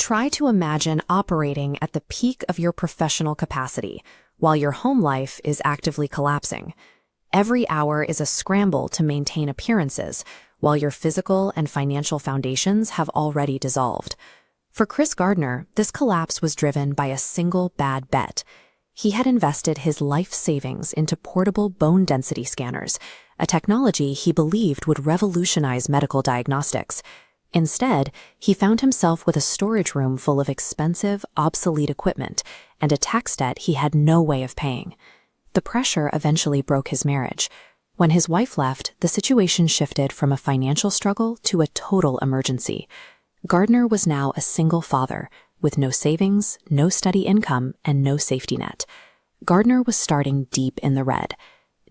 Try to imagine operating at the peak of your professional capacity, while your home life is actively collapsing. Every hour is a scramble to maintain appearances, while your physical and financial foundations have already dissolved. For Chris Gardner, this collapse was driven by a single bad bet. He had invested his life savings into portable bone density scanners, a technology he believed would revolutionize medical diagnostics. Instead, he found himself with a storage room full of expensive, obsolete equipment and a tax debt he had no way of paying. The pressure eventually broke his marriage. When his wife left, the situation shifted from a financial struggle to a total emergency. Gardner was now a single father, with no savings, no steady income, and no safety net. Gardner was starting deep in the red.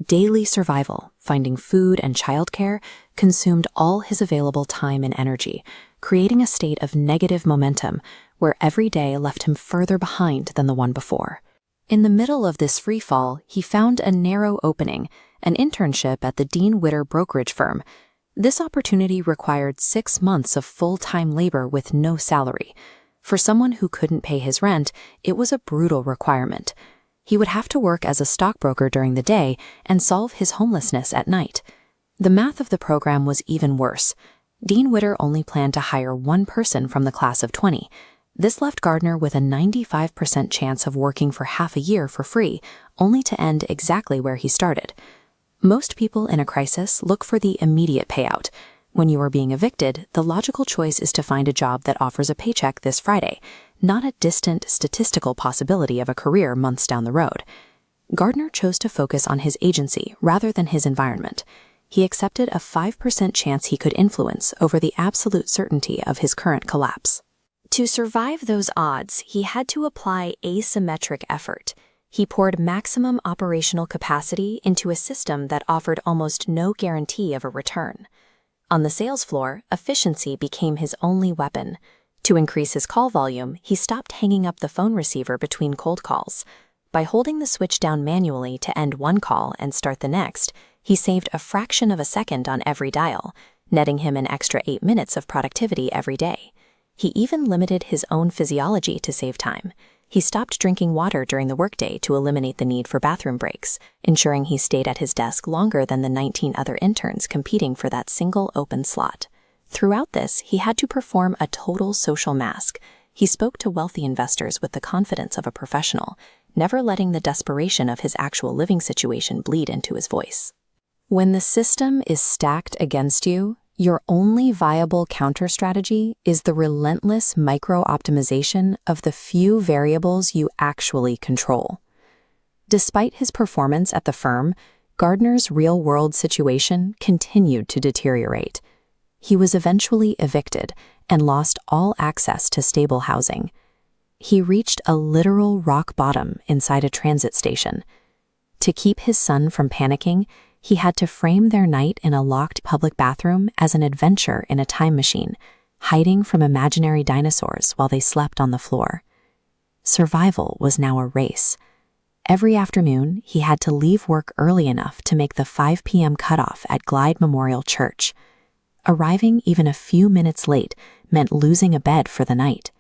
Daily survival, finding food and childcare, consumed all his available time and energy, creating a state of negative momentum where every day left him further behind than the one before. In the middle of this freefall, he found a narrow opening, an internship at the 𝗗𝗓𝗡𝗧 brokerage firm. This opportunity required 6 months of full-time labor with no salary. For someone who couldn't pay his rent, it was a brutal requirement. He would have to work as a stockbroker during the day and solve his homelessness at night. The math of the program was even worse. 𝗗𝗓𝗡𝗧 only planned to hire 1 person from the class of 20. This left Gardner with a 95% chance of working for half a year for free, only to end exactly where he started. Most people in a crisis look for the immediate payout. When you are being evicted, the logical choice is to find a job that offers a paycheck this Friday, not a distant statistical possibility of a career months down the road. Gardner chose to focus on his agency rather than his environment. He accepted a 5% chance he could influence over the absolute certainty of his current collapse. To survive those odds, he had to apply asymmetric effort. He poured maximum operational capacity into a system that offered almost no guarantee of a return. On the sales floor, efficiency became his only weapon. To increase his call volume, he stopped hanging up the phone receiver between cold calls. By holding the switch down manually to end one call and start the next, he saved a fraction of a second on every dial, netting him an extra 8 minutes of productivity every day. He even limited his own physiology to save time. He stopped drinking water during the workday to eliminate the need for bathroom breaks, ensuring he stayed at his desk longer than the 19 other interns competing for that single open slot. Throughout this, he had to perform a total social mask. He spoke to wealthy investors with the confidence of a professional, never letting the desperation of his actual living situation bleed into his voice. When the system is stacked against you, your only viable counter-strategy is the relentless micro-optimization of the few variables you actually control. Despite his performance at the firm, Gardner's real-world situation continued to deteriorate. He was eventually evicted and lost all access to stable housing. He reached a literal rock bottom inside a transit station. To keep his son from panicking, he had to frame their night in a locked public bathroom as an adventure in a time machine, hiding from imaginary dinosaurs while they slept on the floor. Survival was now a race. Every afternoon, he had to leave work early enough to make the 5 p.m. cutoff at Glied Memorial Church. Arriving even a few minutes late meant losing a bed for the night.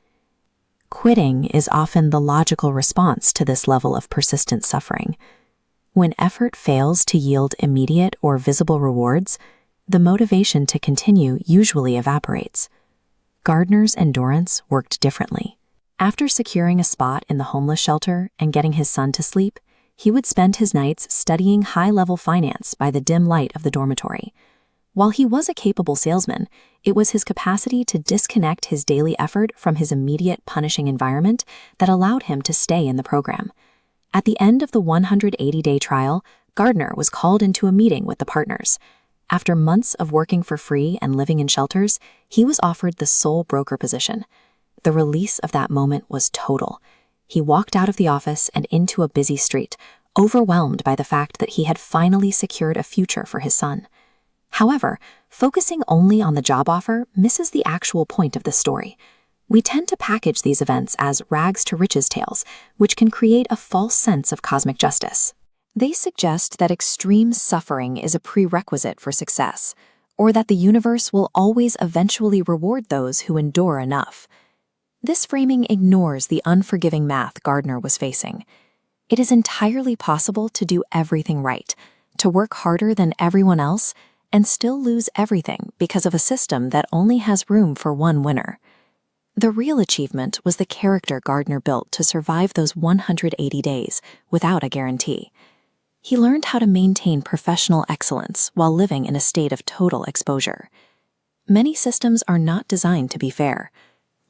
Quitting is often the logical response to this level of persistent suffering. When effort fails to yield immediate or visible rewards, the motivation to continue usually evaporates. Gardner's endurance worked differently. After securing a spot in the homeless shelter and getting his son to sleep, he would spend his nights studying high-level finance by the dim light of the dormitory. While he was a capable salesman, it was his capacity to disconnect his daily effort from his immediate punishing environment that allowed him to stay in the program. At the end of the 180-day trial, Gardner was called into a meeting with the partners. After months of working for free and living in shelters, he was offered the sole broker position. The release of that moment was total. He walked out of the office and into a busy street, overwhelmed by the fact that he had finally secured a future for his son. However, focusing only on the job offer misses the actual point of the story. We tend to package these events as rags to riches tales, which can create a false sense of cosmic justice. They suggest that extreme suffering is a prerequisite for success, or that the universe will always eventually reward those who endure enough. This framing ignores the unforgiving math Gardner was facing. It is entirely possible to do everything right, to work harder than everyone else, and still lose everything because of a system that only has room for one winner. The real achievement was the character Gardner built to survive those 180 days without a guarantee. He learned how to maintain professional excellence while living in a state of total exposure. Many systems are not designed to be fair.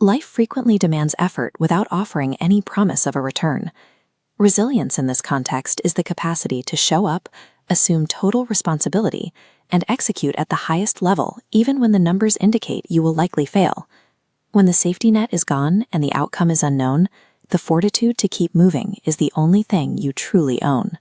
Life frequently demands effort without offering any promise of a return. Resilience in this context is the capacity to show up, assume total responsibility, and execute at the highest level even when the numbers indicate you will likely fail. When the safety net is gone and the outcome is unknown, the fortitude to keep moving is the only thing you truly own.